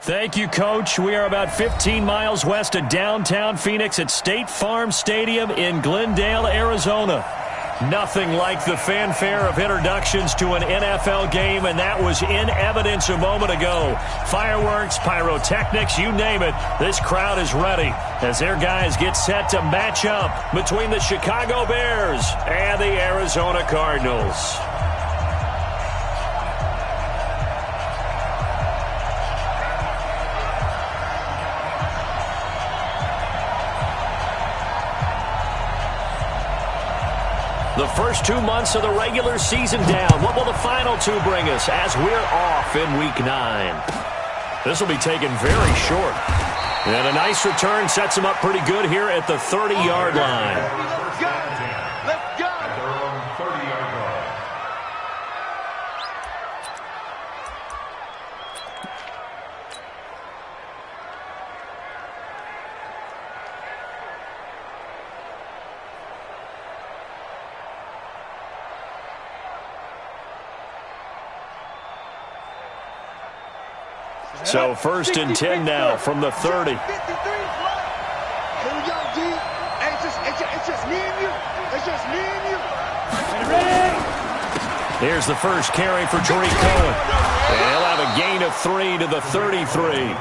Thank you, Coach. We are about 15 miles west of downtown Phoenix at State Farm Stadium in Glendale, Arizona. Nothing like the fanfare of introductions to an NFL game, and that was in evidence a moment ago. Fireworks, pyrotechnics, you name it. This crowd is ready as their guys get set to match up between the Chicago Bears and the Arizona Cardinals. The first 2 months of the regular season down. What will the final two bring us as we're off in Week 9? This will be taken very short. And a nice return sets him up pretty good here at the 30-yard line. Let's go! Let's go! So 1st and 10 now from the 30. Here we go, G. Hey, it's just me and you. It's just me and you. Ready? Here's the first carry for Tariq Cohen. And he'll have a gain of 3 to the 33.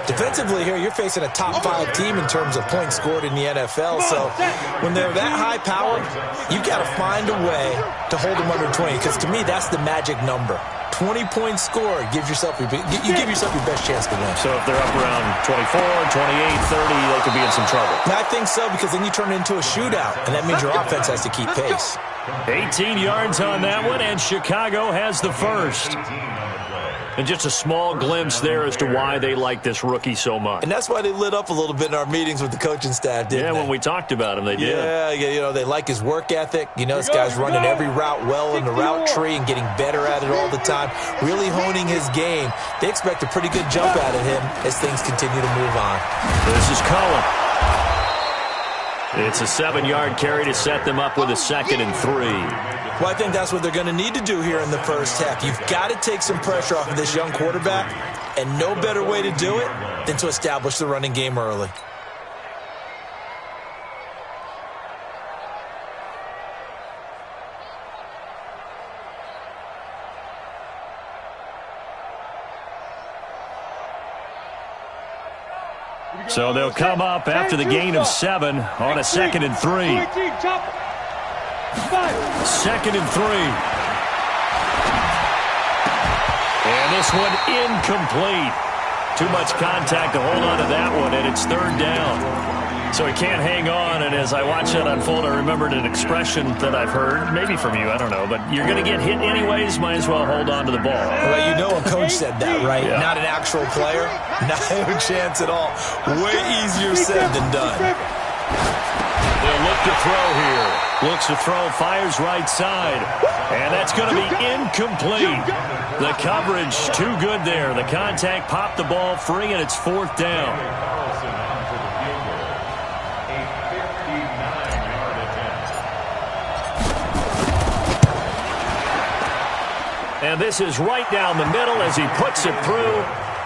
Defensively here, you're facing a top-5 team in terms of points scored in the NFL. So when they're that high power, you've got to find a way to hold them under 20. Because to me, that's the magic number. 20 points scored, you give yourself your best chance to win. So if they're up around 24, 28, 30, they could be in some trouble. I think so, because then you turn it into a shootout, and that means your offense has to keep pace. 18 yards on that one, and Chicago has the first. And just a small glimpse there as to why they like this rookie so much. And that's why they lit up a little bit in our meetings with the coaching staff, didn't they? Yeah, when we talked about him, they did. Yeah, you know, they like his work ethic. You know, this guy's running every route well in the route tree and getting better at it all the time, really honing his game. They expect a pretty good jump out of him as things continue to move on. This is Cohen. It's a 7-yard carry to set them up with a 2nd and 3. Well, I think that's what they're going to need to do here in the first half. You've got to take some pressure off of this young quarterback, and no better way to do it than to establish the running game early. So they'll come up after the gain of 7 on a 2nd and 3. 2nd and 3. And this one incomplete. Too much contact to hold on to that one, and it's 3rd down. So he can't hang on, and as I watch that unfold, I remembered an expression that I've heard, maybe from you, I don't know, but you're going to get hit anyways, might as well hold on to the ball. Well, you know a coach said that, right? Yeah. Not an actual player. Not a chance at all. Way easier said than done. They'll look to throw here. Looks to throw, fires right side. And that's going to be incomplete. The coverage too good there. The contact popped the ball free, and it's 4th down. And this is right down the middle as he puts it through.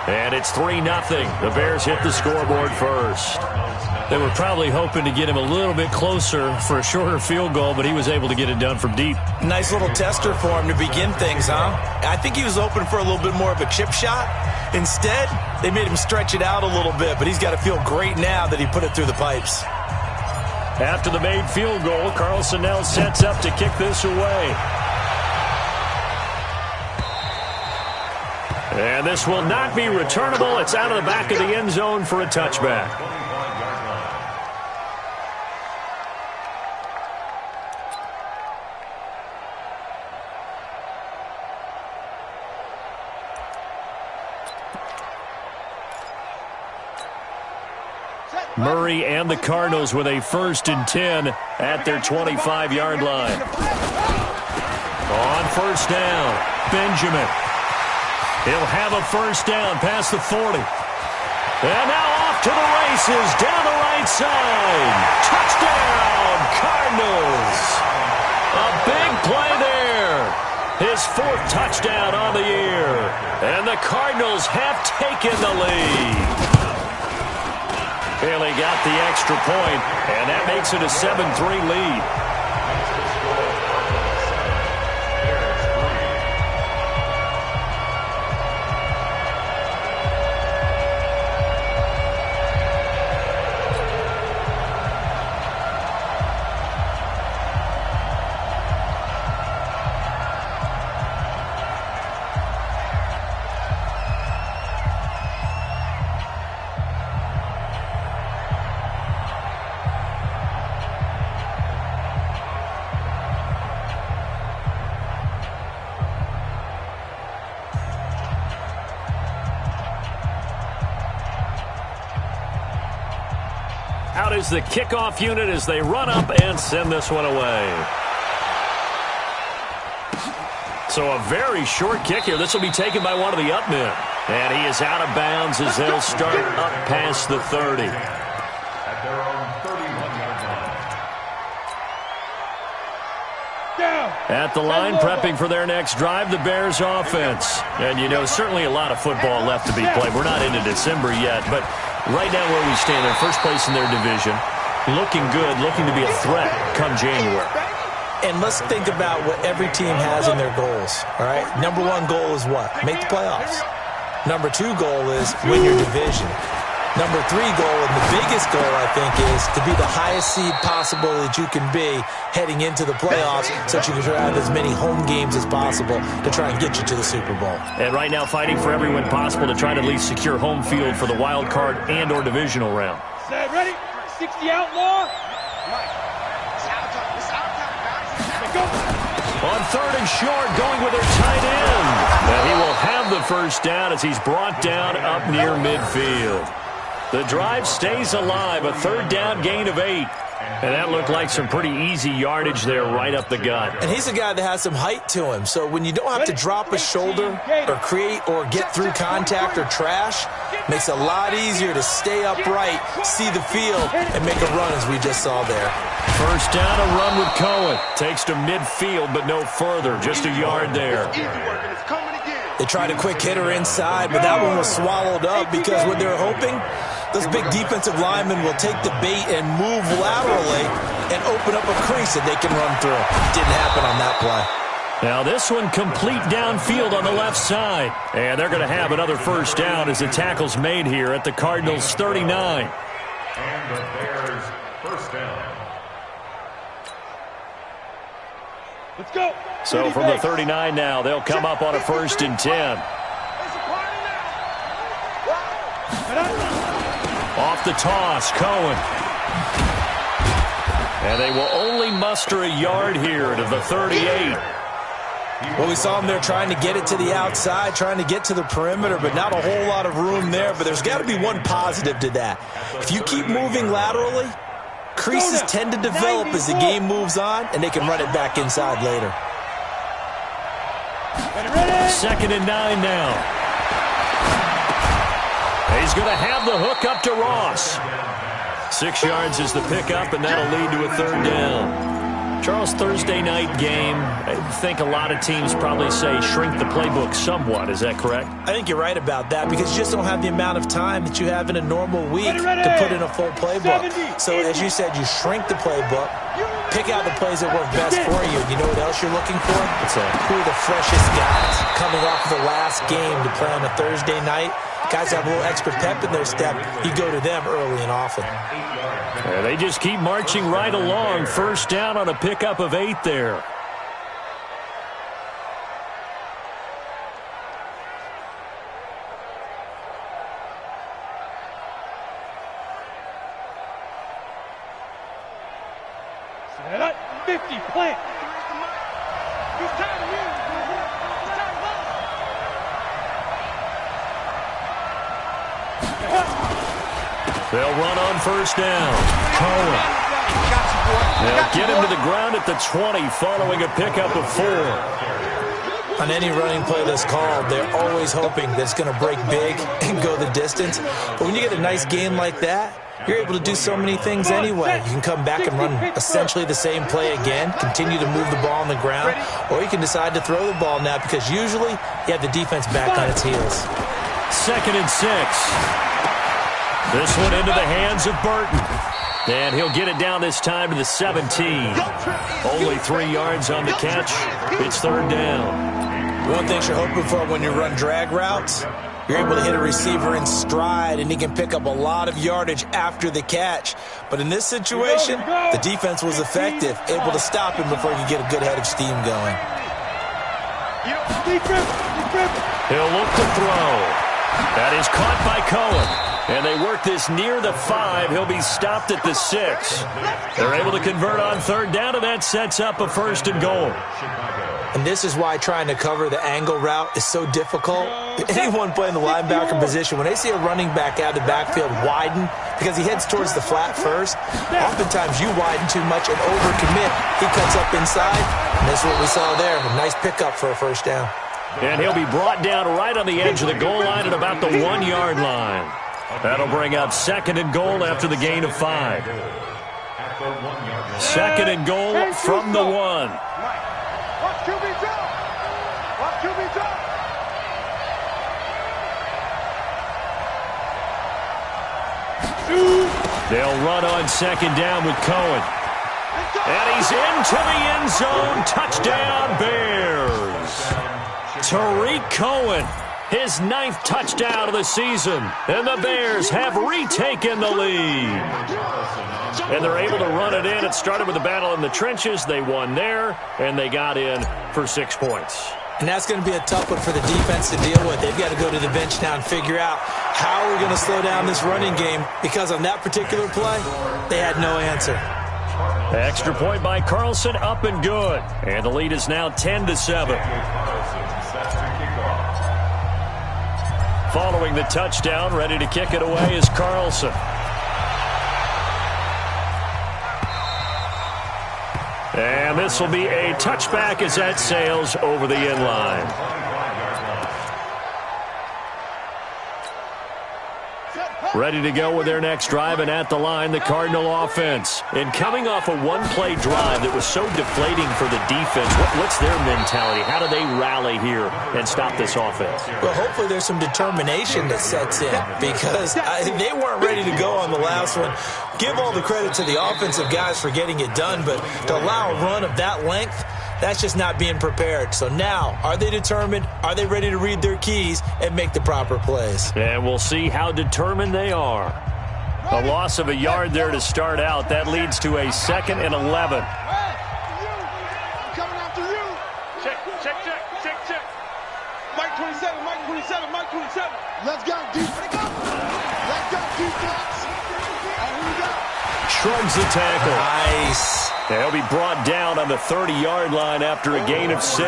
And it's 3-0. The Bears hit the scoreboard first. They were probably hoping to get him a little bit closer for a shorter field goal, but he was able to get it done from deep. Nice little tester for him to begin things, huh? I think he was hoping for a little bit more of a chip shot. Instead, they made him stretch it out a little bit, but he's got to feel great now that he put it through the pipes. After the made field goal, Carlson now sets up to kick this away. And this will not be returnable. It's out of the back of the end zone for a touchback. Murray and the Cardinals with a 1st and 10 at their 25-yard line. On 1st down, Benjamin. He'll have a 1st down past the 40. And now off to the races down the right side. Touchdown, Cardinals. A big play there. His 4th touchdown on the year. And the Cardinals have taken the lead. Bailey got the extra point, and that makes it a 7-3 lead. Out is the kickoff unit as they run up and send this one away. So a very short kick here. This will be taken by one of the up men. And he is out of bounds as they'll start up past the 30. At the line, prepping for their next drive, the Bears offense. And, you know, certainly a lot of football left to be played. We're not into December yet, but right now where we stand, they're first place in their division. Looking good, looking to be a threat come January. And let's think about what every team has in their goals, all right? Number 1 goal is what? Make the playoffs. Number 2 goal is win your division. Number 3 goal, and the biggest goal, I think, is to be the highest seed possible that you can be heading into the playoffs so that you can have as many home games as possible to try and get you to the Super Bowl. And right now fighting for every win possible to try to at least secure home field for the wild card and or divisional round. Set, ready? 60 outlaw. On 3rd and short, going with their tight end. And he will have the first down as he's brought down up near midfield. The drive stays alive, a 3rd down gain of 8. And that looked like some pretty easy yardage there right up the gut. And he's a guy that has some height to him. So when you don't have to drop a shoulder or create or get through contact or trash, makes it a lot easier to stay upright, see the field, and make a run as we just saw there. First down, a run with Cohen. Takes to midfield, but no further. Just a yard there. They tried a quick hitter inside, but that one was swallowed up because what they're hoping, those big defensive linemen will take the bait and move laterally and open up a crease that they can run through. Didn't happen on that play. Now this one complete downfield on the left side. And they're going to have another first down as the tackle's made here at the Cardinals' 39. And the Bears first down. Let's go. So from the 39 now, they'll come up on a 1st and 10. Off the toss, Cohen. And they will only muster a yard here to the 38. Well, we saw them there trying to get it to the outside, trying to get to the perimeter, but not a whole lot of room there. But there's got to be one positive to that. If you keep moving laterally, creases tend to develop as the game moves on, and they can run it back inside later. 2nd and 9 now. He's going to have the hook up to Ross. 6 yards is the pickup, and that'll lead to a 3rd down. Charles, Thursday night game, I think a lot of teams probably say shrink the playbook somewhat. Is that correct? I think you're right about that because you just don't have the amount of time that you have in a normal week to put in a full playbook. So as you said, you shrink the playbook, pick out the plays that work best for you. You know what else you're looking for? Who are the freshest guys coming off the last game to play on a Thursday night? Guys have a little extra pep in their step. You go to them early and often. Yeah, they just keep marching right along. First down on a pickup of 8 there. Set up, 50, plant. They'll run on first down. Cohen. They'll get him to the ground at the 20 following a pickup of 4. On any running play that's called, they're always hoping that it's going to break big and go the distance. But when you get a nice gain like that, you're able to do so many things anyway. You can come back and run essentially the same play again, continue to move the ball on the ground, or you can decide to throw the ball now because usually you have the defense back on its heels. 2nd and 6. This one into the hands of Burton. And he'll get it down this time to the 17. Only 3 yards on the catch. It's 3rd down. One thing you're hoping for when you run drag routes, you're able to hit a receiver in stride, and he can pick up a lot of yardage after the catch. But in this situation, the defense was effective, able to stop him before he could get a good head of steam going. He'll look to throw. That is caught by Cohen. And they work this near the 5. He'll be stopped at the 6. They're able to convert on 3rd down, and that sets up a 1st and goal. And this is why trying to cover the angle route is so difficult. Anyone playing the linebacker position, when they see a running back out of the backfield widen because he heads towards the flat first, oftentimes you widen too much and overcommit. He cuts up inside, and that's what we saw there. A nice pickup for a 1st down. And he'll be brought down right on the edge of the goal line at about the 1-yard line. That'll bring up 2nd and goal after the gain of 5. 2nd and goal from the 1. Watch QB drop. Watch QB drop. They'll run on 2nd down with Cohen. And he's into the end zone. Touchdown, Bears. Tariq Cohen, his 9th touchdown of the season. And the Bears have retaken the lead. And they're able to run it in. It started with a battle in the trenches. They won there, and they got in for 6 points. And that's going to be a tough one for the defense to deal with. They've got to go to the bench now and figure out how we're going to slow down this running game, because on that particular play, they had no answer. Extra point by Carlson, up and good. And the lead is now 10-7. Following the touchdown, ready to kick it away is Carlson. And this will be a touchback as that sails over the end line. Ready to go with their next drive, and at the line, the Cardinal offense. And coming off a one-play drive that was so deflating for the defense, what's their mentality? How do they rally here and stop this offense? Well, hopefully there's some determination that sets in, because they weren't ready to go on the last one. Give all the credit to the offensive guys for getting it done, but to allow a run of that length, that's just not being prepared. So now, are they determined? Are they ready to read their keys and make the proper plays? And we'll see how determined they are. A loss of a yard there to start out. That leads to a 2nd and 11. Coming after you. Check. Mike 27, Mike 27, Mike 27. Let's go, defense. Let's go, defense. And here we go. Shrugs the tackle. Nice. They'll be brought down on the 30-yard line after a gain of 6.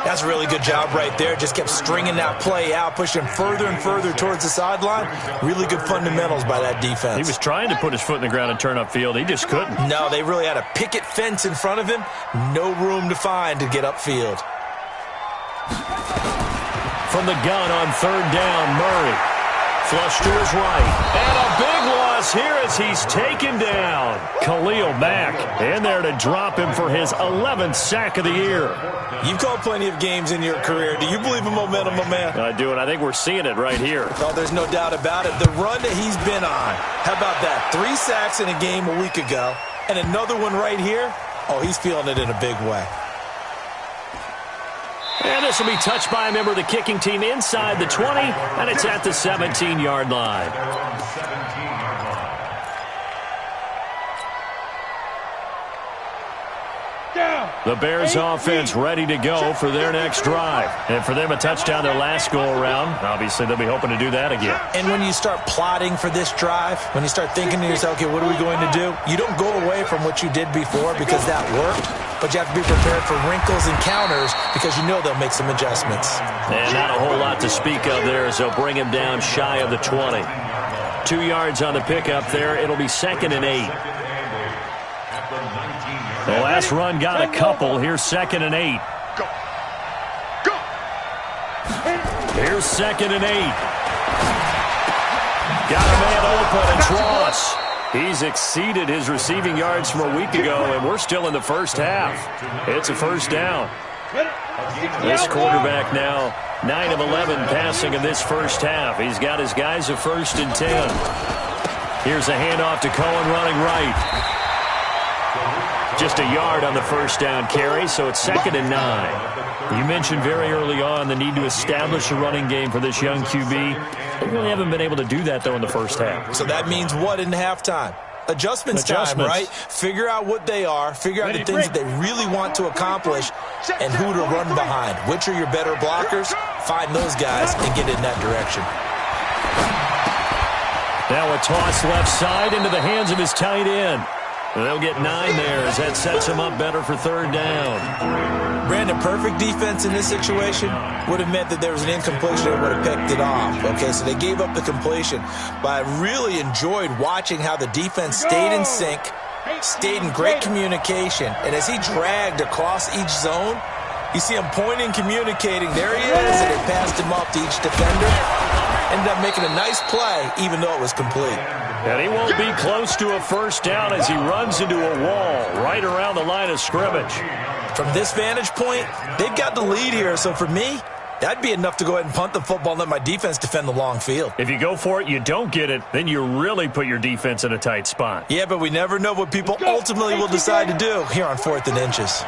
That's a really good job right there. Just kept stringing that play out, pushing further and further towards the sideline. Really good fundamentals by that defense. He was trying to put his foot in the ground and turn upfield. He just couldn't. No, they really had a picket fence in front of him. No room to find to get upfield. From the gun on 3rd down, Murray. Flush to his right. And a big loss here as he's taken down. Khalil Mack in there to drop him for his 11th sack of the year. You've called plenty of games in your career. Do you believe in momentum, my man? I do, and I think we're seeing it right here. Oh, there's no doubt about it. The run that he's been on. How about that? 3 sacks in a game a week ago, and another one right here. Oh, he's feeling it in a big way. And this will be touched by a member of the kicking team inside the 20, and it's at the 17-yard line. The Bears offense ready to go for their next drive. And for them, a touchdown their last go-around. Obviously, they'll be hoping to do that again. And when you start plotting for this drive, when you start thinking to yourself, okay, what are we going to do? You don't go away from what you did before because that worked, but you have to be prepared for wrinkles and counters because you know they'll make some adjustments. And not a whole lot to speak of there as they'll bring him down shy of the 20. 2 yards on the pickup there. It'll be 2nd and 8. The last run got a couple. Here's 2nd and 8. Here's 2nd and 8. Got a man open. It's Ross. He's exceeded his receiving yards from a week ago, and we're still in the first half. It's a first down. This quarterback now 9 of 11 passing in this first half. He's got his guys a 1st and 10. Here's a handoff to Cohen running right. Just a yard on the first down carry, so it's 2nd and 9. You mentioned very early on the need to establish a running game for this young QB. They really haven't been able to do that, though, in the first half. So that means what in halftime? Adjustments time, right? Figure out what they are, figure out the things that they really want to accomplish, and who to run behind. Which are your better blockers? Find those guys and get in that direction. Now a toss left side into the hands of his tight end. They'll get 9 there as that sets him up better for 3rd down. Brandon, perfect defense in this situation would have meant that there was an incompletion and would have picked it off. Okay, so they gave up the completion. But I really enjoyed watching how the defense stayed in sync, stayed in great communication. And as he dragged across each zone, you see him pointing, communicating. There he is, and it passed him up to each defender. Ended up making a nice play, even though it was complete. And he won't be close to a first down as he runs into a wall right around the line of scrimmage. From this vantage point, they've got the lead here. So for me, that'd be enough to go ahead and punt the football and let my defense defend the long field. If you go for it, you don't get it, then you really put your defense in a tight spot. Yeah, but we never know what people ultimately will decide to do here on 4th and inches.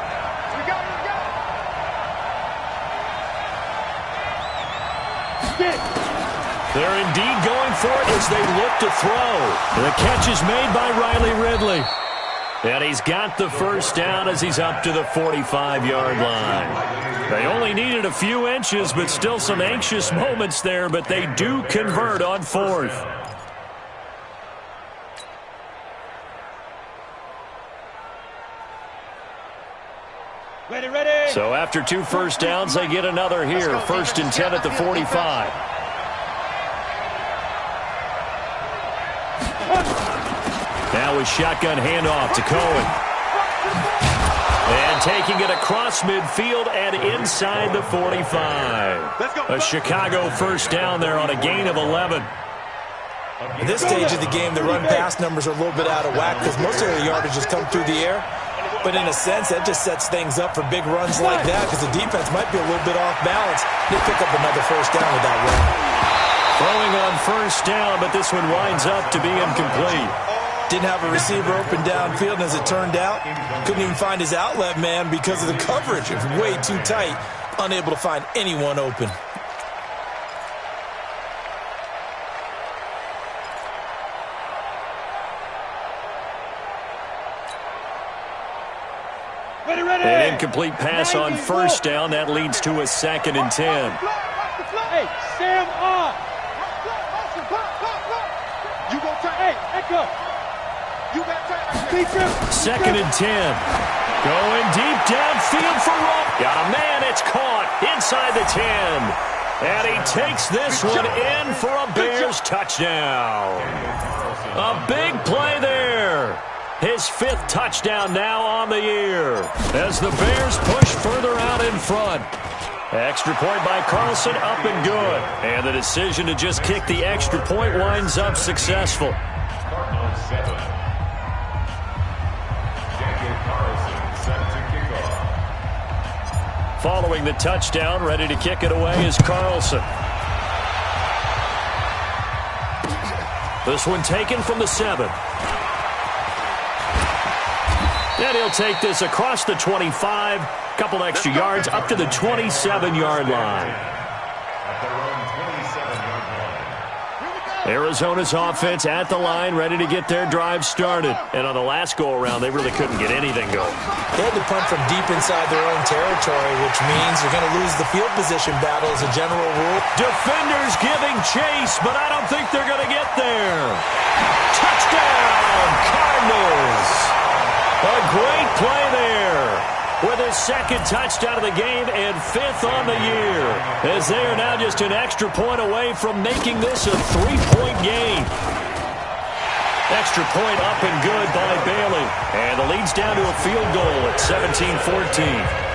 They're indeed going for it as they look to throw. The catch is made by Riley Ridley. And he's got the first down as he's up to the 45-yard line. They only needed a few inches, but still some anxious moments there, but they do convert on 4th. Ready. So after 2 first downs, they get another here. 1st and 10 at the 45. Now a shotgun handoff to Cohen. And taking it across midfield and inside the 45. A Chicago first down there on a gain of 11. At this stage of the game, the run-pass numbers are a little bit out of whack because most of their yardage has come through the air. But in a sense, that just sets things up for big runs like that because the defense might be a little bit off balance. They pick up another first down with that run. Throwing on first down, but this one winds up to be incomplete. Didn't have a receiver open downfield, and as it turned out, couldn't even find his outlet man because of the coverage. It was way too tight, unable to find anyone open. An incomplete pass on first down. That leads to a 2nd and 10. Hey, Sam on. You go turn. Hey, echo. You got turn. 2nd and 10. Going deep downfield for Ross. Got a man. It's caught inside the 10. And he takes this one in for a Bears touchdown. A big play there. His 5th touchdown now on the year as the Bears push further out in front. Extra point by Carlson, up and good. And the decision to just kick the extra point winds up successful. Cardinals 7. Daniel Carlson set to kick off. Following the touchdown, ready to kick it away is Carlson. This one taken from the 7. And he'll take this across the 25. Couple extra yards up to the 27-yard line. Arizona's offense at the line, ready to get their drive started. And on the last go-around, they really couldn't get anything going. They had to punt from deep inside their own territory, which means you're going to lose the field position battle as a general rule. Defenders giving chase, but I don't think they're going to get there. Touchdown, Cardinals! A great play there with his 2nd touchdown of the game and 5th on the year, as they are now just an extra point away from making this a 3-point game. Extra point up and good by Bailey, and the lead's down to a field goal at 17-14.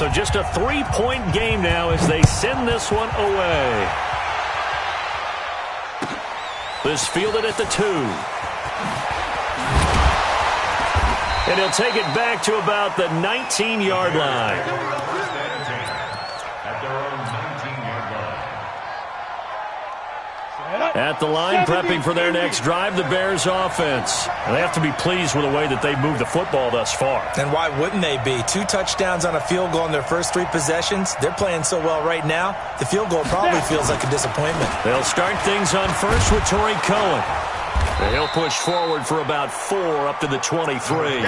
So just a 3-point game now as they send this one away. This fielded at the 2. And he'll take it back to about the 19-yard line. At the line, prepping for their next drive, the Bears offense. And they have to be pleased with the way that they've moved the football thus far. And why wouldn't they be? 2 touchdowns on a field goal in their first 3 possessions. They're playing so well right now, the field goal probably feels like a disappointment. They'll start things on first with Torrey Cohen. And he'll push forward for about 4 up to the 23.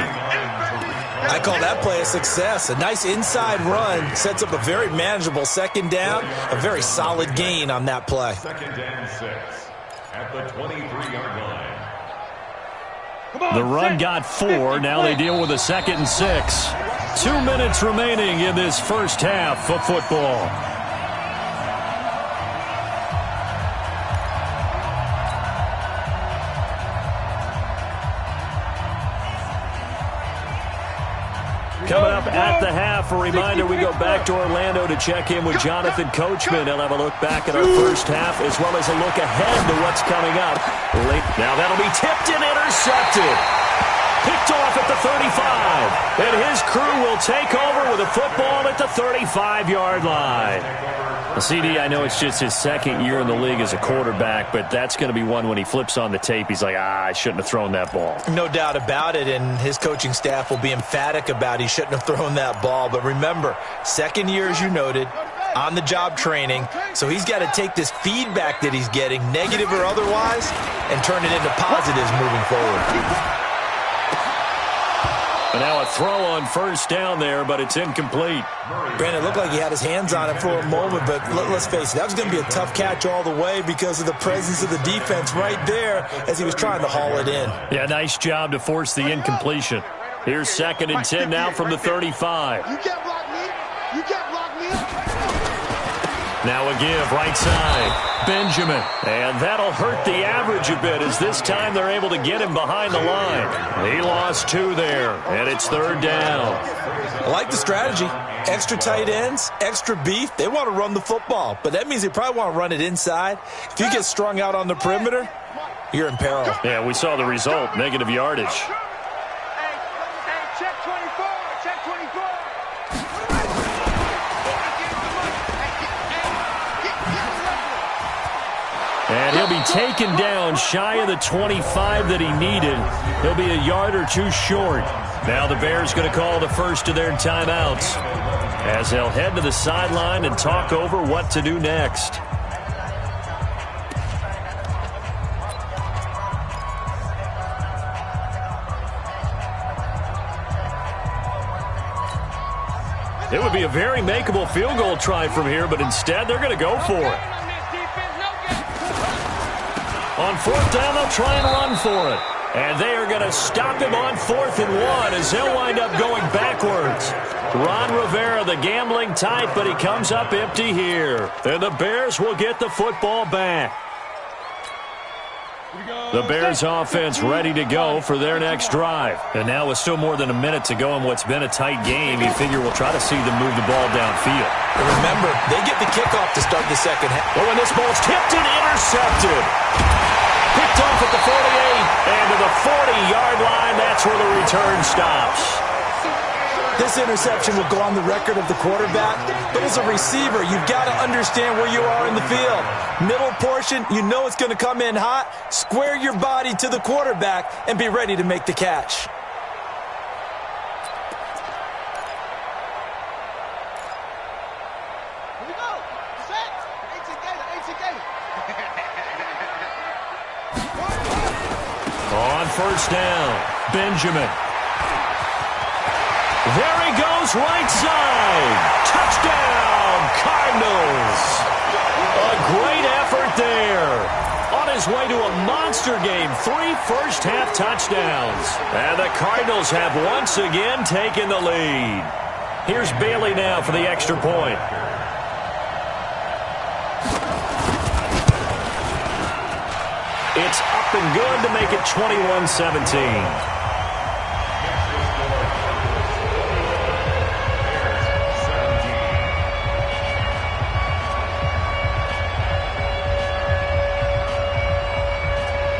I call that play a success. A nice inside run sets up a very manageable second down, a very solid gain on that play. Second and 6 at the 23-yard line. The run got 4. Now they deal with a 2nd and 6. 2 minutes remaining in this first half of football. Coming up at the half, a reminder, we go back to Orlando to check in with Jonathan Coachman. He'll have a look back at our first half as well as a look ahead to what's coming up. Now that'll be tipped and intercepted. Picked off at the 35. And his crew will take over with a football at the 35-yard line. CD, I know it's just his 2nd year in the league as a quarterback, but that's going to be one when he flips on the tape, he's like, I shouldn't have thrown that ball. No doubt about it, and his coaching staff will be emphatic about he shouldn't have thrown that ball. But remember, 2nd year, as you noted, on-the-job training, so he's got to take this feedback that he's getting, negative or otherwise, and turn it into positives moving forward. And now a throw on first down there, but it's incomplete. Brandon, it looked like he had his hands on it for a moment, but let's face it, that was going to be a tough catch all the way because of the presence of the defense right there as he was trying to haul it in. Yeah, nice job to force the incompletion. Here's 2nd and 10 now from the 35. You can't block me. You can't block me. Now a give, right side. Benjamin. And that'll hurt the average a bit as this time they're able to get him behind the line. He lost 2 there, and it's 3rd down. I like the strategy. Extra tight ends, extra beef. They want to run the football, but that means they probably want to run it inside. If you get strung out on the perimeter, you're in peril. Yeah, we saw the result, negative yardage. Hey, check 24. Check 24. And he'll be taken down shy of the 25 that he needed. He'll be a yard or 2 short. Now the Bears going to call the first of their timeouts as they'll head to the sideline and talk over what to do next. It would be a very makeable field goal try from here, but instead they're going to go for it. On 4th down, they'll try and run for it. And they are going to stop him on 4th and 1 as he'll wind up going backwards. Ron Rivera, the gambling type, but he comes up empty here. And the Bears will get the football back. The Bears offense ready to go for their next drive. And now with still more than a minute to go in what's been a tight game, you figure we'll try to see them move the ball downfield. And remember, they get the kickoff to start the second half. Oh, and this ball's tipped and intercepted. Picked off at the 48 and to the 40-yard line. That's where the return stops. This interception will go on the record of the quarterback, but as a receiver, you've got to understand where you are in the field. Middle portion, you know it's going to come in hot. Square your body to the quarterback and be ready to make the catch. Here we go. Set. On first down, Benjamin. There he goes, right side. Touchdown, Cardinals. A great effort there. On his way to a monster game, 3 first-half touchdowns. And the Cardinals have once again taken the lead. Here's Bailey now for the extra point. It's up and good to make it 21-17.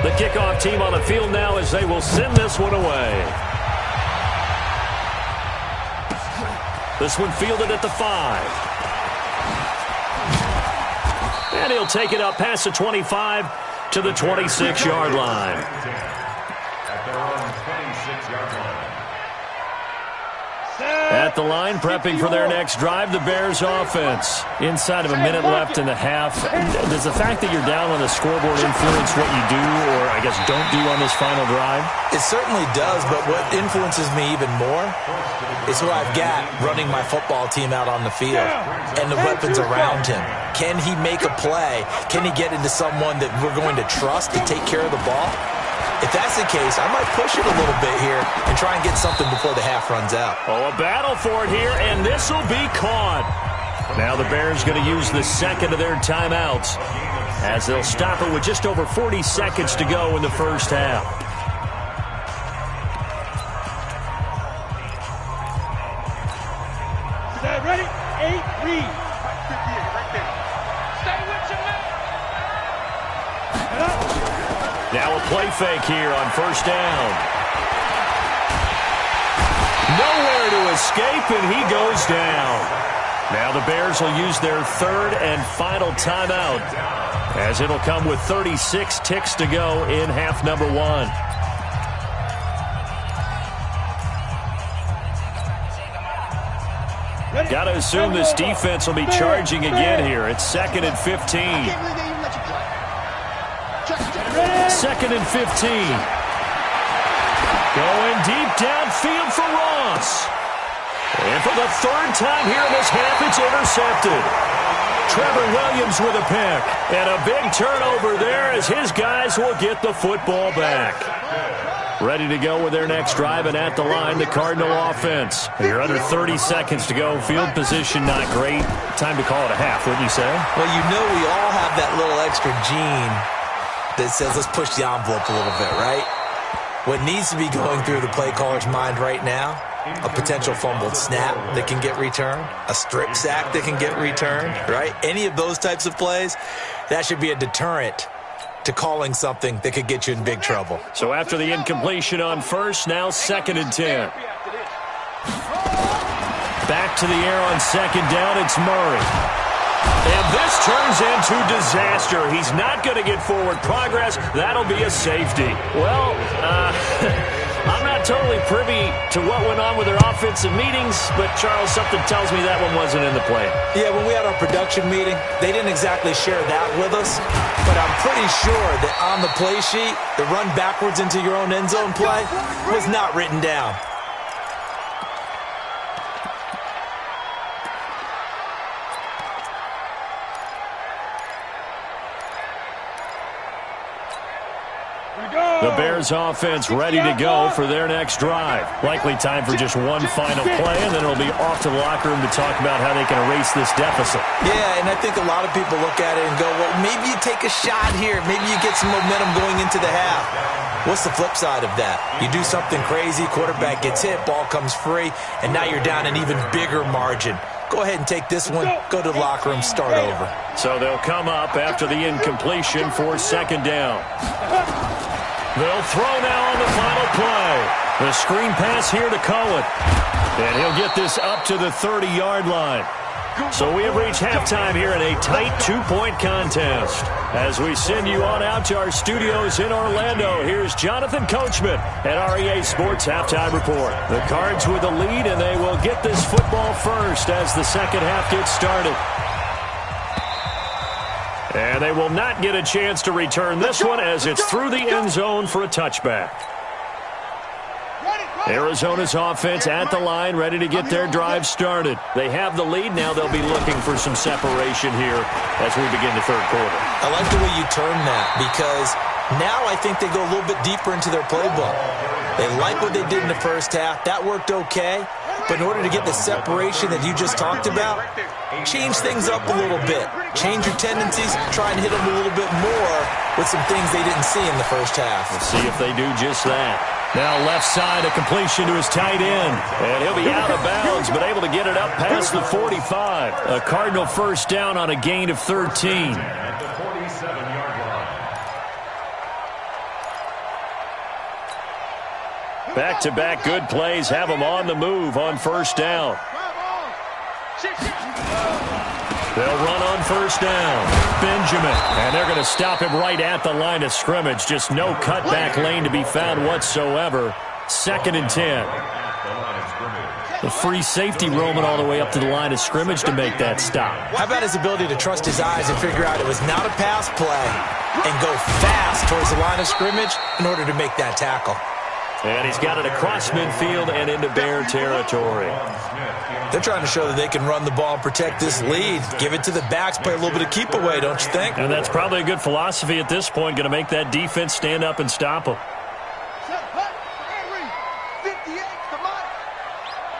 The kickoff team on the field now as they will send this one away. This one fielded at the 5. And he'll take it up past the 25 to the 26-yard line. At their own 26-yard line. At the line, prepping for their next drive, the Bears offense. Inside of a minute left in the half. Does the fact that you're down on the scoreboard influence what you do or, I guess, don't do on this final drive? It certainly does, but what influences me even more is who I've got running my football team out on the field and the weapons around him. Can he make a play? Can he get into someone that we're going to trust to take care of the ball? If that's the case, I might push it a little bit here and try and get something before the half runs out. Oh, a battle for it here, and this will be caught. Now the Bears going to use the second of their timeouts as they'll stop it with just over 40 seconds to go in the first half. Ready? 8, read. Stay with your man. Now a play fake here on first down. Nowhere to escape, and he goes down. Now the Bears will use their third and final timeout as it'll come with 36 ticks to go in half number 1. Got to assume this defense will be charging again here. It's 2nd and 15. 2nd and 15. Going deep downfield for Ross. And for the third time here in this half, it's intercepted. Trevor Williams with a pick. And a big turnover there as his guys will get the football back. Ready to go with their next drive, and at the line, the Cardinal offense. You're under 30 seconds to go. Field position not great. Time to call it a half, wouldn't you say? Well, you know we all have that little extra gene that says let's push the envelope a little bit, right? What needs to be going through the play caller's mind right now, a potential fumbled snap that can get returned, a strip sack that can get returned, right? Any of those types of plays, that should be a deterrent to calling something that could get you in big trouble. So after the incompletion on first, now 2nd and 10. Back to the air on 2nd down, it's Murray. And this turns into disaster. He's not going to get forward progress. That'll be a safety. Well, I'm not totally privy to what went on with their offensive meetings, but, Charles, something tells me that one wasn't in the play. Yeah, when we had our production meeting, they didn't exactly share that with us, but I'm pretty sure that on the play sheet, the run backwards into your own end zone play was not written down. The Bears offense ready to go for their next drive. Likely time for just one final play, and then it'll be off to the locker room to talk about how they can erase this deficit. Yeah, and I think a lot of people look at it and go, well, maybe you take a shot here. Maybe you get some momentum going into the half. What's the flip side of that? You do something crazy, quarterback gets hit, ball comes free, and now you're down an even bigger margin. Go ahead and take this one, go to the locker room, start over. So they'll come up after the incompletion for 2nd down. They'll throw now on the final play. The screen pass here to Cohen. And he'll get this up to the 30-yard line. So we have reached halftime here in a tight 2-point contest. As we send you on out to our studios in Orlando, here's Jonathan Coachman at REA Sports Halftime Report. The Cards with the lead, and they will get this football first as the second half gets started. And they will not get a chance to return this one as it's through the end zone for a touchback. Arizona's offense at the line, ready to get their drive started. They have the lead. Now they'll be looking for some separation here as we begin the third quarter. I like the way you term that because now I think they go a little bit deeper into their playbook. They like what they did in the first half. That worked okay. But in order to get the separation that you just talked about, change things up a little bit. Change your tendencies. Try and hit them a little bit more with some things they didn't see in the first half. We'll see if they do just that. Now left side, a completion to his tight end. And he'll be out of bounds, but able to get it up past the 45. A Cardinal first down on a gain of 13. At the 47-yard line. Back-to-back good plays have them on the move on first down. They'll run on first down. Benjamin. And they're going to stop him right at the line of scrimmage. Just no cutback lane to be found whatsoever. 2nd and 10. The free safety roaming all the way up to the line of scrimmage to make that stop. How about his ability to trust his eyes and figure out it was not a pass play and go fast towards the line of scrimmage in order to make that tackle. And he's got it across midfield and into Bear territory. They're trying to show that they can run the ball and protect this lead. Give it to the backs, play a little bit of keep away, don't you think? And that's probably a good philosophy at this point, going to make that defense stand up and stop them.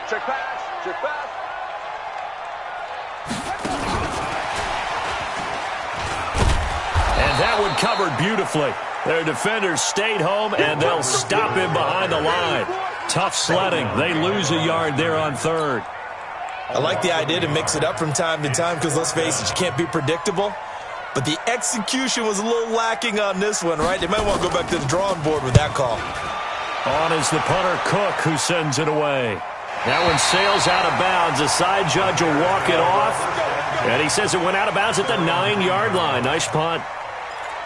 Check pass. Check pass. And that one covered beautifully. Their defenders stayed home, and they'll stop him behind the line. Tough sledding. They lose a yard there on 3rd. I like the idea to mix it up from time to time because, let's face it, you can't be predictable. But the execution was a little lacking on this one, right? They might want to go back to the drawing board with that call. On is the punter, Cook, who sends it away. That one sails out of bounds. The side judge will walk it off. And he says it went out of bounds at the 9-yard line. Nice punt.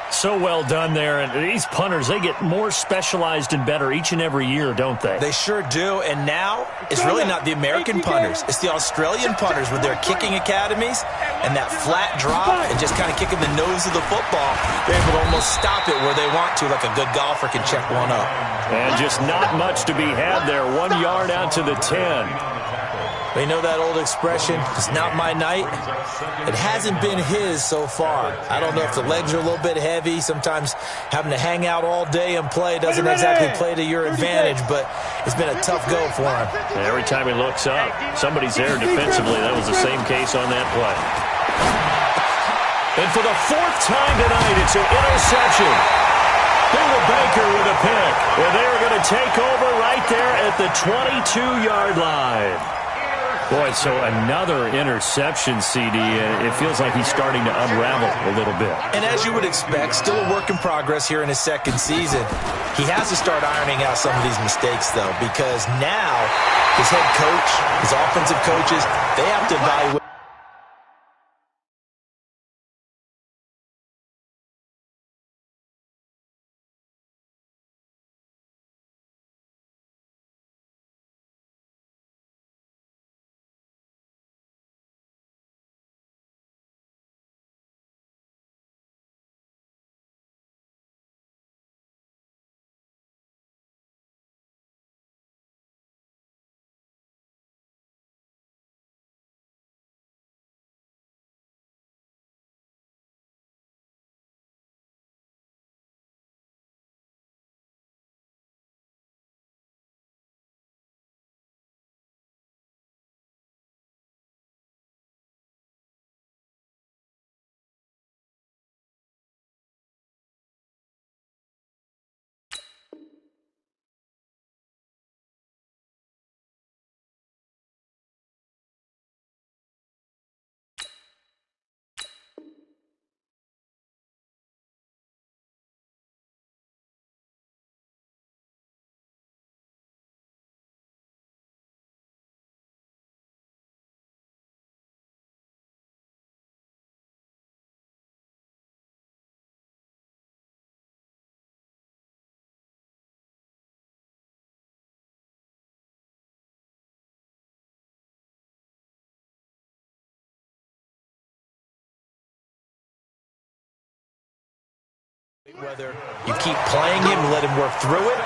So well done there. And these punters, they get more specialized and better each and every year, don't they? They sure do. And now it's really not the American punters. It's the Australian punters with their kicking academies and that flat drop and just kind of kicking the nose of the football. They're able to almost stop it where they want to, like a good golfer can check one up. And just not much to be had there. 1 yard out to the 10. They know that old expression, it's not my night. It hasn't been his so far. I don't know if the legs are a little bit heavy. Sometimes having to hang out all day and play doesn't exactly play to your advantage, but it's been a tough go for him. Every time he looks up, somebody's there defensively. That was the same case on that play. And for the 4th time tonight, it's an interception. Bill Baker with a pick. And they are going to take over right there at the 22-yard line. Boy, so another interception, CD. It feels like he's starting to unravel a little bit. And as you would expect, still a work in progress here in his 2nd season. He has to start ironing out some of these mistakes, though, because now his head coach, his offensive coaches, they have to evaluate. Whether you keep playing him and let him work through it,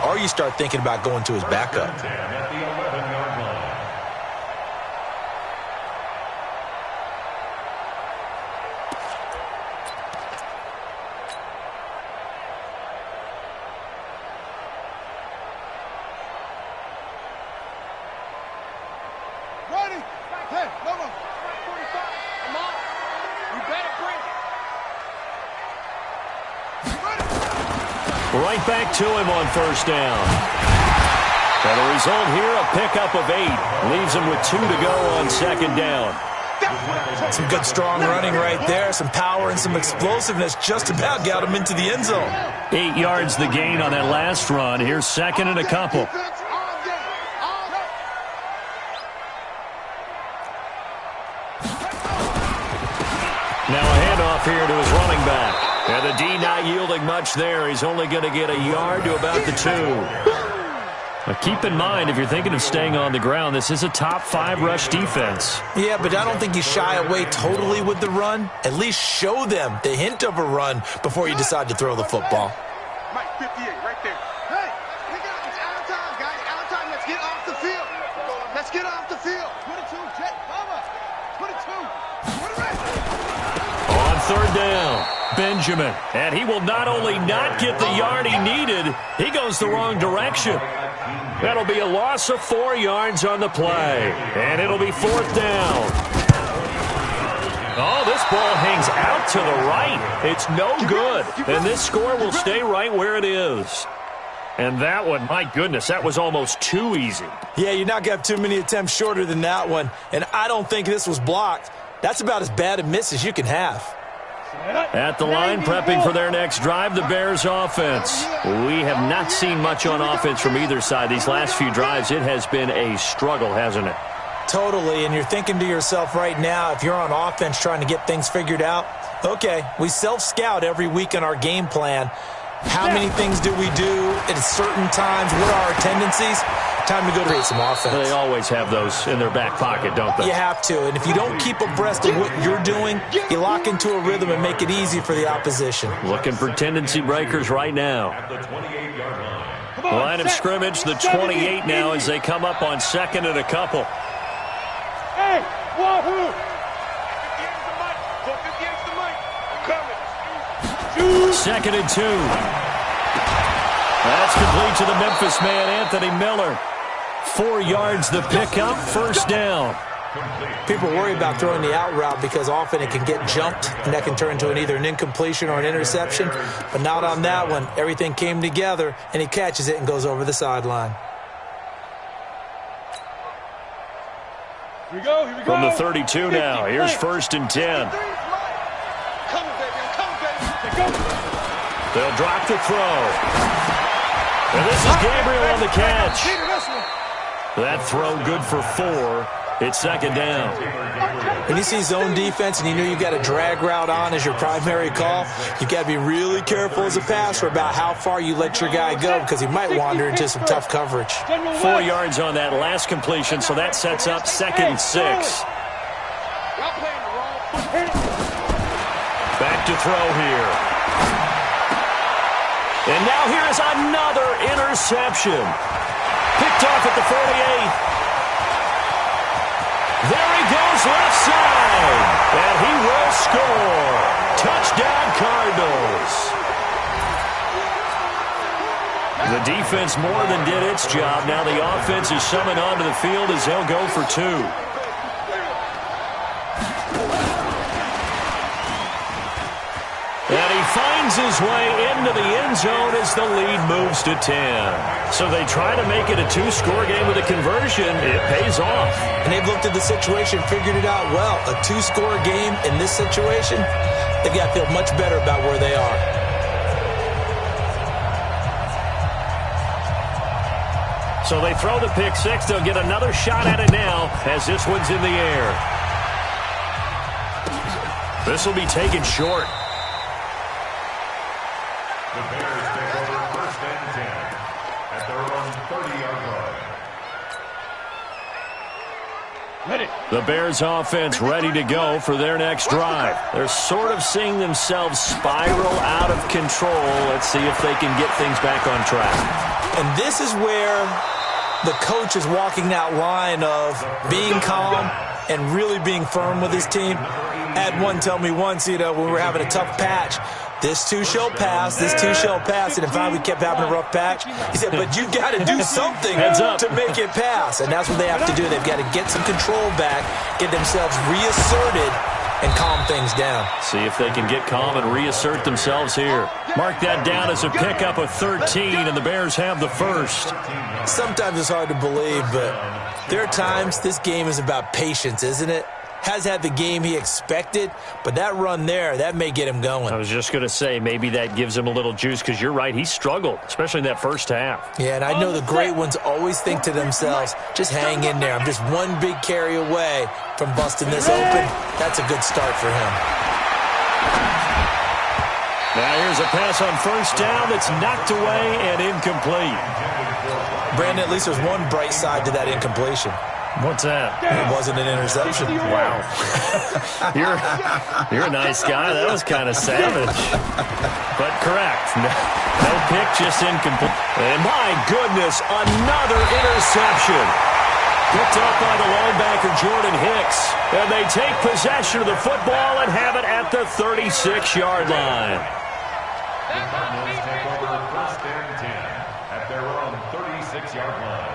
or you start thinking about going to his backup. Ready? Hey, come on. 45. Come on. You better bring it. Right back to him on first down. And the result here, a pickup of 8. Leaves him with 2 to go on 2nd down. Some good strong running right there, some power and some explosiveness just about got him into the end zone. 8 yards the gain on that last run. Here's second and a couple. Now a handoff here to his running back. And the D not yielding much there. He's only going to get a yard to about the 2. Now keep in mind, if you're thinking of staying on the ground, this is a top 5 rush defense. Yeah, but I don't think you shy away totally with the run. At least show them the hint of a run before you decide to throw the football. Mike, 58, right there. Hey, it's out of time, guys. Out of time. Let's get off the field. Let's get off the field. 22, Jet, Mama. 22. Put it right. On third down, Benjamin. And he will not only not get the yard he needed, he goes the wrong direction. That'll be a loss of 4 yards on the play. And it'll be fourth down. Oh, this ball hangs out to the right. It's no good. And this score will stay right where it is. And that one, my goodness, that was almost too easy. Yeah, you're not going to have too many attempts shorter than that one. And I don't think this was blocked. That's about as bad a miss as you can have. At the line, prepping for their next drive, the Bears offense. We have not seen much on offense from either side. These last few drives, it has been a struggle, hasn't it? Totally, and you're thinking to yourself right now, if you're on offense trying to get things figured out, okay, we self-scout every week in our game plan. How many things do we do at certain times? What are our tendencies? Time to go create some offense. They always have those in their back pocket, don't they? You have to, and if you don't keep abreast of what you're doing, you lock into a rhythm and make it easy for the opposition. Looking for tendency breakers right now. Line of scrimmage, the 28 now as they come up on second and a couple. Hey, wahoo! Second and 2. That's complete to the Memphis man, Anthony Miller. 4 yards the pickup, first down. People worry about throwing the out route because often it can get jumped, and that can turn into either an incompletion or an interception. But not on that one. Everything came together, and he catches it and goes over the sideline. Here we go. From the 32 now, here's first and 10. They'll drop the throw. And this is Gabriel on the catch. That throw good for 4. It's second down. When you see zone defense and you know you've got a drag route on as your primary call, you've got to be really careful as a passer about how far you let your guy go because he might wander into some tough coverage. 4 yards on that last completion, so that sets up second and 6. Back to throw here. And now here is another interception. Picked off at the 48. There he goes left side. And he will score. Touchdown Cardinals. The defense more than did its job. Now the offense is summoned onto the field as they'll go for 2. And he finds his way into the end zone as the lead moves to 10. So they try to make it a 2-score game with a conversion. It pays off. And they've looked at the situation, figured it out well. A 2-score game in this situation, they've got to feel much better about where they are. So they throw the pick 6. They'll get another shot at it now as this one's in the air. This will be taken short. The Bears take over first and 10 at their own 30-yard line. The Bears offense ready to go for their next drive. They're sort of seeing themselves spiral out of control. Let's see if they can get things back on track. And this is where the coach is walking that line of being calm and really being firm with his team. I had one tell me once, when we were having a tough patch, this too shall pass, this too shall pass. And finally we kept having a rough patch. He said, but you got to do something to make it pass. And that's what they have to do. They've got to get some control back, get themselves reasserted, and calm things down. See if they can get calm and reassert themselves here. Mark that down as a pickup of 13, and the Bears have the first. Sometimes it's hard to believe, but there are times this game is about patience, isn't it? has had the game he expected, but that run there, that may get him going. I was just going to say, maybe that gives him a little juice, because you're right, he struggled, especially in that first half. Yeah, and I know the great ones always think to themselves, just hang in there. I'm just one big carry away from busting this open. That's a good start for him. Now here's a pass on first down that's knocked away and incomplete. Brandon, at least there's one bright side to that incompletion. What's that? It wasn't an interception. Wow. You're a nice guy. That was kind of savage. But correct. No pick, just incomplete. And my goodness, another interception. Picked up by the linebacker, Jordan Hicks. And they take possession of the football and have it at the 36-yard line. The Cardinals take over first and 10 at their own 36-yard line.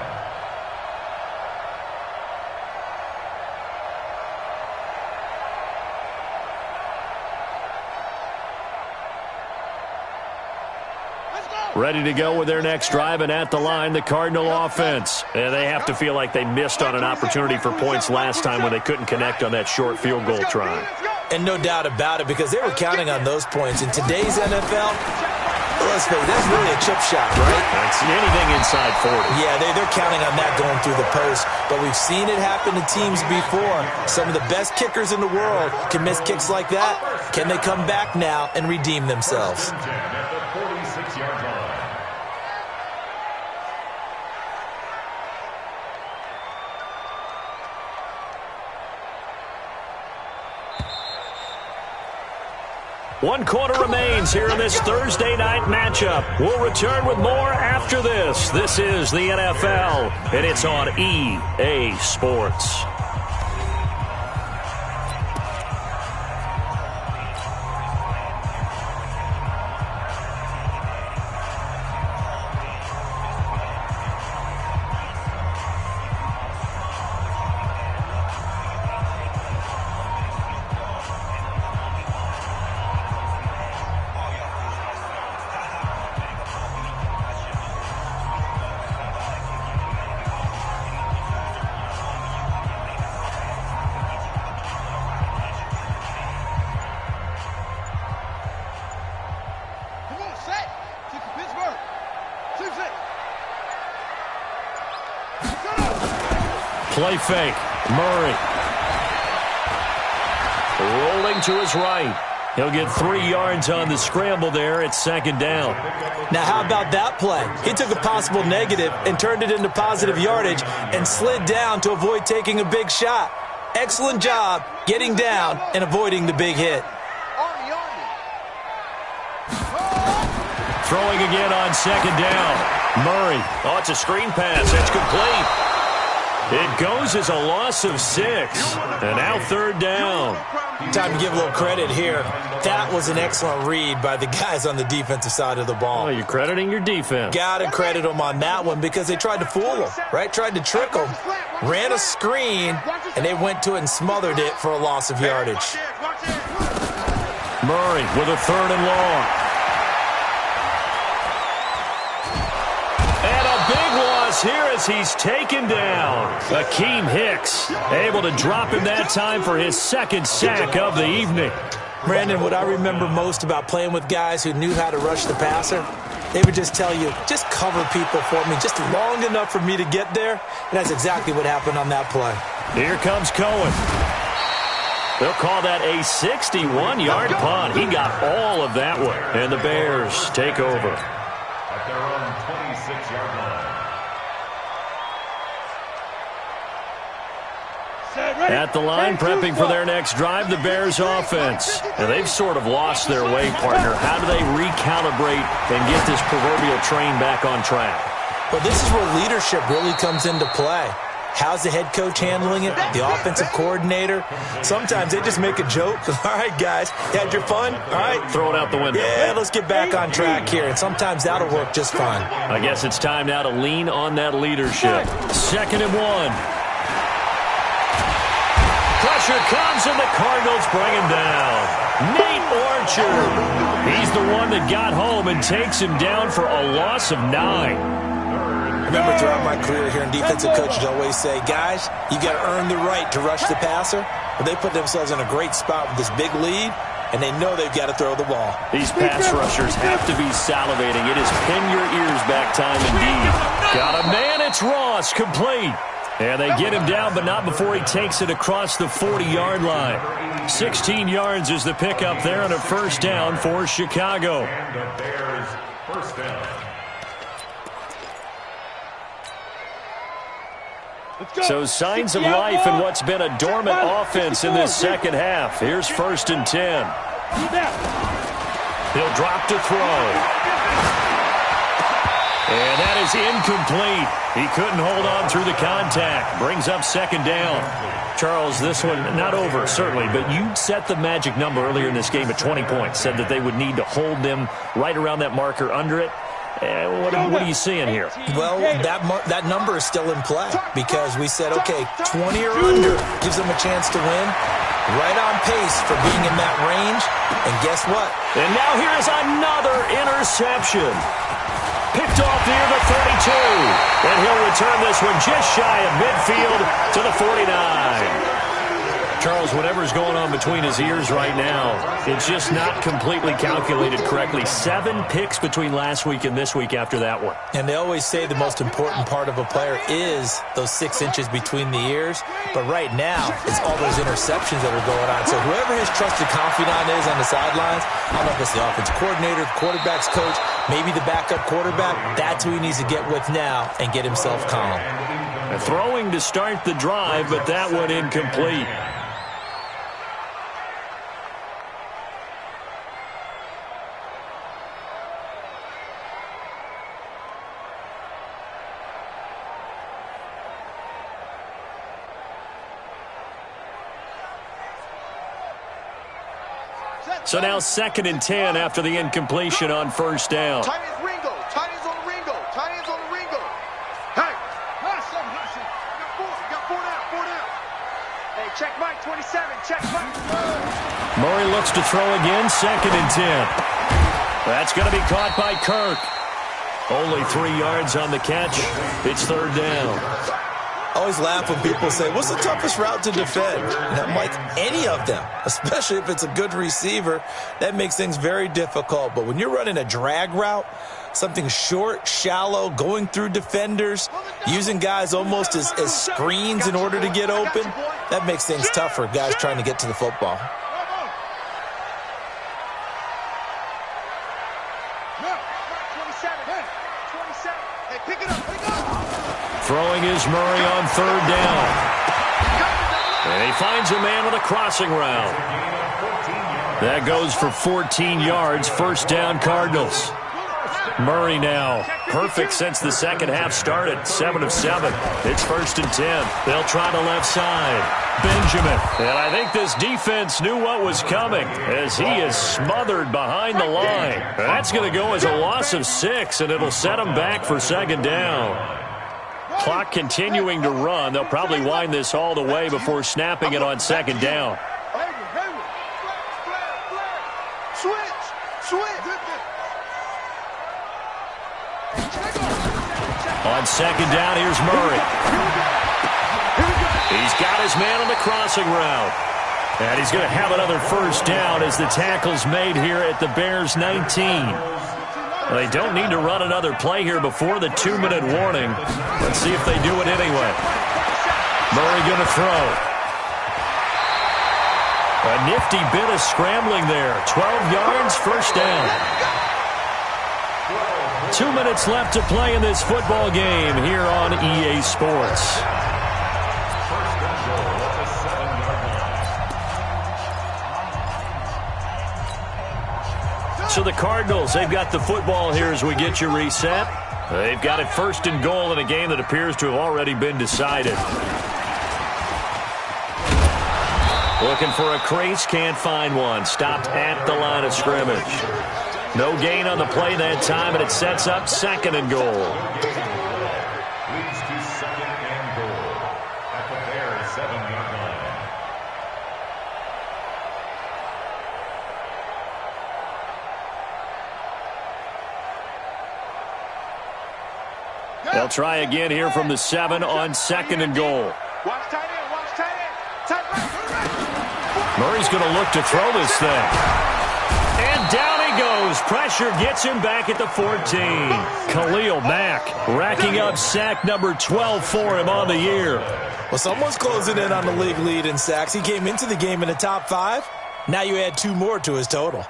Ready to go with their next drive, and at the line, the Cardinal offense. And they have to feel like they missed on an opportunity for points last time when they couldn't connect on that short field goal try. And no doubt about it, because they were counting on those points. In today's NFL, let's face it, that's really a chip shot, right? That's anything inside 40. Yeah, they're counting on that going through the post. But we've seen it happen to teams before. Some of the best kickers in the world can miss kicks like that. Can they come back now and redeem themselves? At the 46-yard line. One quarter remains here in this Thursday night matchup. We'll return with more after this. This is the NFL, and it's on EA Sports. Play fake. Murray. Rolling to his right. He'll get 3 yards on the scramble there at second down. Now, how about that play? He took a possible negative and turned it into positive yardage and slid down to avoid taking a big shot. Excellent job getting down and avoiding the big hit. Throwing again on second down. Murray. Oh, it's a screen pass. It's complete. It goes as a loss of 6. And now third down. Time to give a little credit here. That was an excellent read by the guys on the defensive side of the ball. Oh, you're crediting your defense. Got to credit them on that one because they tried to fool them, right? Tried to trick them. Ran a screen, and they went to it and smothered it for a loss of yardage. Murray with a third and long. And a big loss here as he's taken down. Akeem Hicks able to drop him that time for his second sack of the evening. Brandon, what I remember most about playing with guys who knew how to rush the passer, they would just tell you, just cover people for me, just long enough for me to get there. And that's exactly what happened on that play. Here comes Cohen. They'll call that a 61-yard punt. He got all of that one. And the Bears take over. At their own 26-yard line. At the line, prepping for their next drive, the Bears offense. And they've sort of lost their way, partner. How do they recalibrate and get this proverbial train back on track? Well, this is where leadership really comes into play. How's the head coach handling it? The offensive coordinator? Sometimes they just make a joke. All right, guys, you had your fun? All right. Throw it out the window. Yeah, let's get back on track here. And sometimes that'll work just fine. I guess it's time now to lean on that leadership. 2nd and 1. Pressure comes, and the Cardinals bring him down. Nate Archer. He's the one that got home and takes him down for a loss of 9. Remember, throughout my career here in defensive coaches, I always say, guys, you got to earn the right to rush the passer. Well, they put themselves in a great spot with this big lead, and they know they've got to throw the ball. These pass rushers have to be salivating. It is pin your ears back time indeed. Got a man, it's Ross, complete. And they get him down, but not before he takes it across the 40-yard line. 16 yards is the pickup there, and a first down for Chicago. And the Bears first down. So signs of life in what's been a dormant offense in this second half. Here's 1st and 10. He'll drop to throw. And that is incomplete. He couldn't hold on through the contact. Brings up 2nd down. Charles, this one not over, certainly, but you set the magic number earlier in this game at 20 points. Said that they would need to hold them right around that marker under it. What are you seeing here? Well, that number is still in play because we said, okay, 20 or under gives them a chance to win. Right on pace for being in that range. And guess what? And now here is another interception. Picked off near the 32. And he'll return this one just shy of midfield to the 49. Charles, whatever's going on between his ears right now, it's just not completely calculated correctly. 7 picks between last week and this week after that one. And they always say the most important part of a player is those 6 inches between the ears. But right now, it's all those interceptions that are going on. So whoever his trusted confidant is on the sidelines, I don't know if it's the offensive coordinator, the quarterback's coach, maybe the backup quarterback, that's who he needs to get with now and get himself calm. Throwing to start the drive, but that one incomplete. So now 2nd and 10 after the incompletion on 1st down. Tight ends Ringo. Tight ends on the Ringo. Tight ends on the Ringo. Hey. Got 4 down. Hey, check Mike, 27. Check Mike. Murray looks to throw again, 2nd and 10. That's going to be caught by Kirk. Only 3 yards on the catch. It's 3rd down. I always laugh when people say, what's the toughest route to defend? And I'm like, any of them, especially if it's a good receiver. That makes things very difficult. But when you're running a drag route, something short, shallow, going through defenders, using guys almost as screens in order to get open, that makes things tough for guys trying to get to the football. Throwing is Murray on 3rd down. And he finds a man on the crossing route. That goes for 14 yards. 1st down, Cardinals. Murray now perfect since the second half started. 7 of 7. It's 1st and 10. They'll try the left side. Benjamin. And I think this defense knew what was coming as he is smothered behind the line. That's going to go as a loss of 6, and it'll set him back for 2nd down. Clock continuing to run. They'll probably wind this all the way before snapping it on 2nd down. On 2nd down, here's Murray. He's got his man on the crossing route. And he's going to have another 1st down as the tackle's made here at the Bears' 19. They don't need to run another play here before the 2-minute warning. Let's see if they do it anyway. Murray going to throw. A nifty bit of scrambling there. 12 yards, 1st down. 2 minutes left to play in this football game here on EA Sports. So the Cardinals, they've got the football here as we get you reset. They've got it 1st and goal in a game that appears to have already been decided. Looking for a crease, can't find one. Stopped at the line of scrimmage. No gain on the play that time, and it sets up 2nd and goal. Leads to 2nd and goal at the Bears' 7-yard line. They'll try again here from the 7 on 2nd and goal. Watch tight end. Watch tight end. Tight right. going to look to throw this thing. And down he goes. Pressure gets him back at the 14. Khalil Mack racking up sack number 12 for him on the year. Well, someone's closing in on the league lead in sacks. He came into the game in the top 5. Now you add 2 more to his total.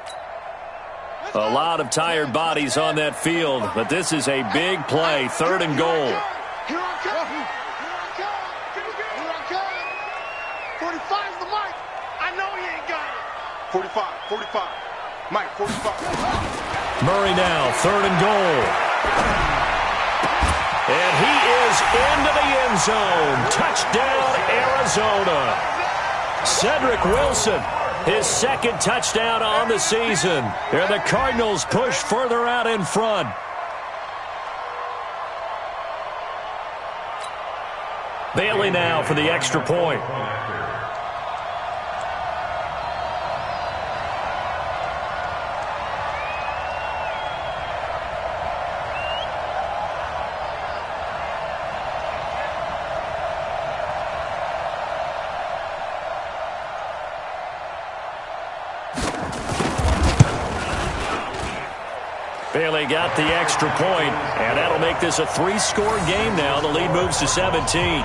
A lot of tired bodies on that field, but this is a big play. 3rd and goal. Here I come. Here I come. 45's the mic. I know he ain't got it. 45. Mike, 45. Murray now, 3rd and goal. And he is into the end zone. Touchdown, Arizona. Cedric Wilson, his 2nd touchdown on the season. And the Cardinals push further out in front. Bailey now for the extra point. Bailey got the extra point, and that'll make this a 3-score game now. The lead moves to 17.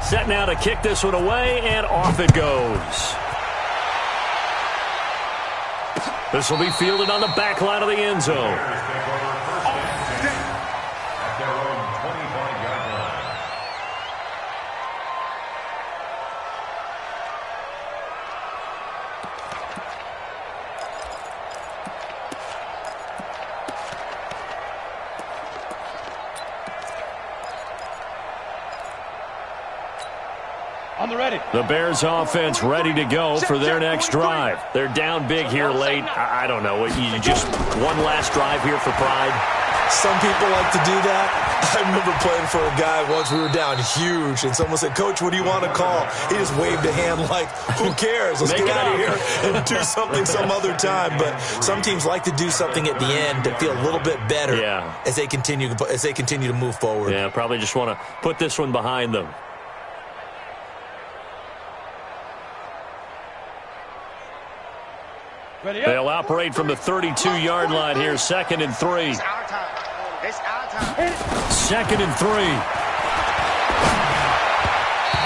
Set now to kick this one away, and off it goes. This will be fielded on the back line of the end zone. The Bears offense ready to go for their next drive. They're down big here late. I don't know. You just one last drive here for pride. Some people like to do that. I remember playing for a guy once. We were down huge, and someone said, "Coach, what do you want to call?" He just waved a hand like, "Who cares? Let's get out of here and do something some other time." But some teams like to do something at the end to feel a little bit better as they continue to move forward. Yeah, probably just want to put this one behind them. They'll operate from the 32-yard line here, 2nd and 3. It's our time. It's our time. 2nd and 3.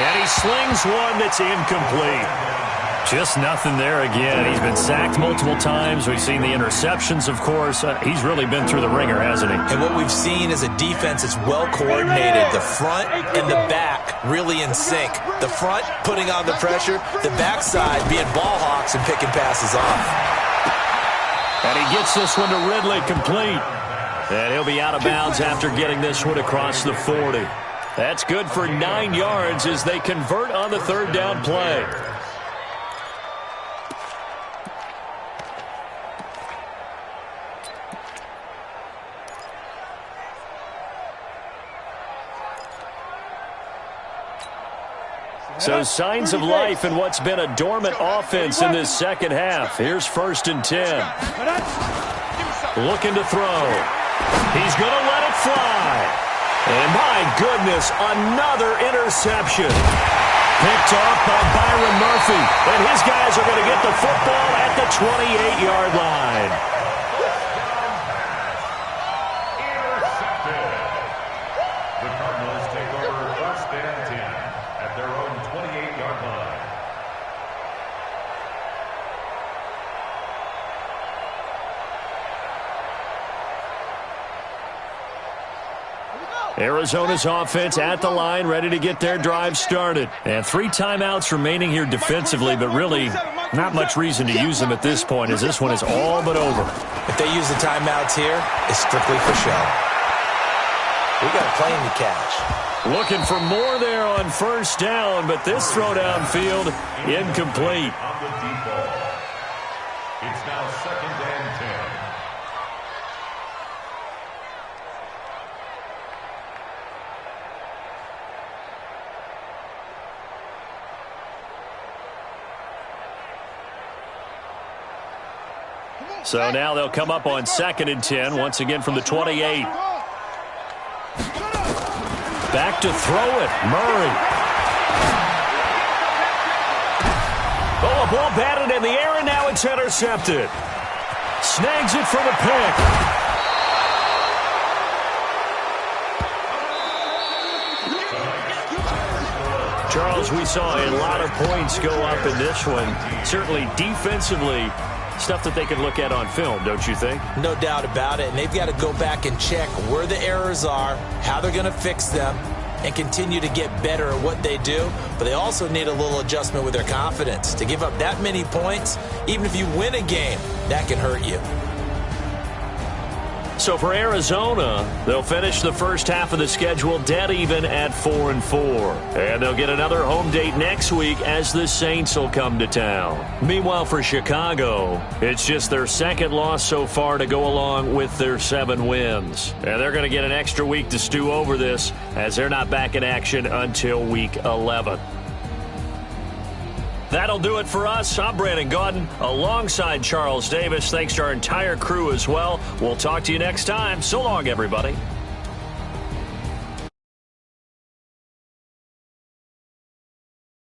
And he slings one that's incomplete. Just nothing there again. He's been sacked multiple times. We've seen the interceptions, of course. He's really been through the ringer, hasn't he? And what we've seen is a defense that's well coordinated. The front and the back really in sync. The front putting on the pressure, the backside being ball hawks and picking passes off. And he gets this one to Ridley complete. And he'll be out of bounds after getting this one across the 40. That's good for 9 yards as they convert on the 3rd down play. So signs of life in what's been a dormant offense in this second half. Here's 1st and 10. Looking to throw. He's going to let it fly. And my goodness, another interception. Picked off by Byron Murphy. And his guys are going to get the football at the 28-yard line. Arizona's offense at the line, ready to get their drive started. And 3 timeouts remaining here defensively, but really not much reason to use them at this point, as this one is all but over. If they use the timeouts here, it's strictly for show. We got a plane to catch. Looking for more there on on first down, but this throw downfield incomplete. On the deep ball. It's now 2nd and 10. So now they'll come up on 2nd and 10, once again from the 28. Back to throw it, Murray. Oh, a ball batted in the air, and now it's intercepted. Snags it for the pick. Charles, we saw a lot of points go up in this one. Certainly defensively, stuff that they can look at on film, don't you think? No doubt about it. And they've got to go back and check where the errors are, how they're going to fix them, and continue to get better at what they do. But they also need a little adjustment with their confidence. To give up that many points, even if you win a game, that can hurt you. So for Arizona, they'll finish the first half of the schedule dead even at 4-4. And they'll get another home date next week as the Saints will come to town. Meanwhile, for Chicago, it's just their 2nd loss so far to go along with their 7 wins. And they're going to get an extra week to stew over this as they're not back in action until week 11. That'll do it for us. I'm Brandon Gaudin alongside Charles Davis. Thanks to our entire crew as well. We'll talk to you next time. So long, everybody.